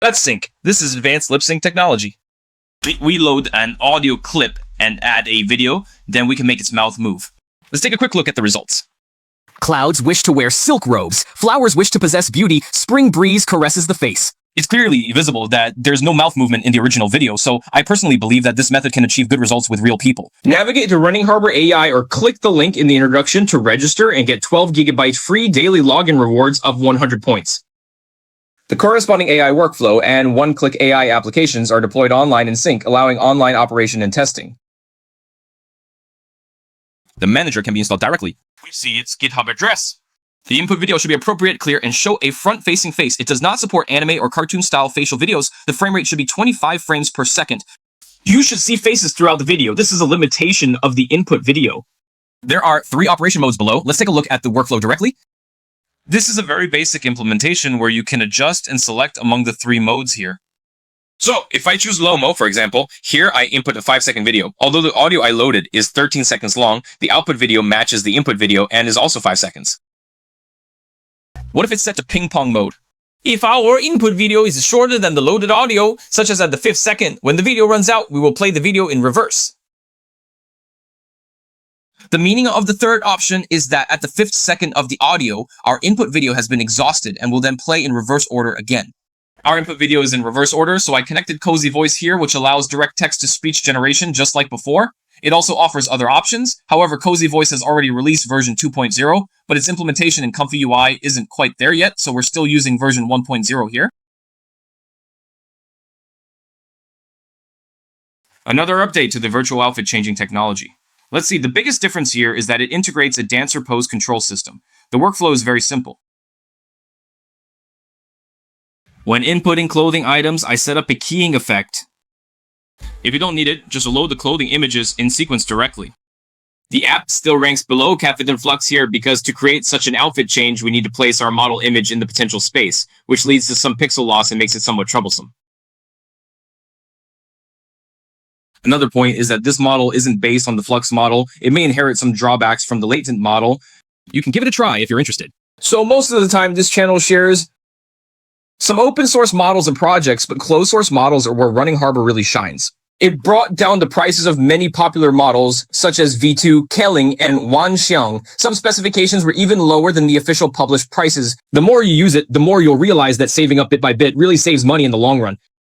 LatentSync. This is advanced lip sync technology. We load an audio clip and add a video, then we can make its mouth move. Let's take a quick look at the results. Clouds wish to wear silk robes. Flowers wish to possess beauty. Spring breeze caresses the face. It's clearly visible that there's no mouth movement in the original video, so I personally believe that this method can achieve good results with real people. Navigate to RunningHub AI or click the link in the introduction to register and get 12 GB free daily login rewards of 100 points. The corresponding AI workflow and one-click AI applications are deployed online in sync, allowing online operation and testing. The manager can be installed directly. We see its GitHub address. The input video should be appropriate, clear, and show a front-facing face. It does not support anime or cartoon-style facial videos. The frame rate should be 25 frames per second. You should see faces throughout the video. This is a limitation of the input video. There are 3 operation modes below. Let's take a look at the workflow directly. This is a very basic implementation where you can adjust and select among the 3 modes here. So, if I choose low-mo, for example, here I input a 5-second video. Although the audio I loaded is 13 seconds long, the output video matches the input video and is also 5 seconds. What if it's set to ping-pong mode? If our input video is shorter than the loaded audio, such as at the 5th second, when the video runs out, we will play the video in reverse. The meaning of the third option is that at the 5th second of the audio, our input video has been exhausted and will then play in reverse order again. Our input video is in reverse order, so I connected Cozy Voice here, which allows direct text-to-speech generation just like before. It also offers other options. However, Cozy Voice has already released version 2.0, but its implementation in ComfyUI isn't quite there yet, so we're still using version 1.0 here. Another update to the virtual outfit changing technology. Let's see, the biggest difference here is that it integrates a dancer pose control system. The workflow is very simple. When inputting clothing items, I set up a keying effect. If you don't need it, just load the clothing images in sequence directly. The app still ranks below Catfit and Flux here because to create such an outfit change, we need to place our model image in the potential space, which leads to some pixel loss and makes it somewhat troublesome. Another point is that this model isn't based on the Flux model. It may inherit some drawbacks from the latent model. You can give it a try if you're interested. So most of the time, this channel shares some open source models and projects, but closed source models are where RunningHub really shines. It brought down the prices of many popular models, such as V2, Keling, and Wanxiang. Some specifications were even lower than the official published prices. The more you use it, the more you'll realize that saving up bit by bit really saves money in the long run.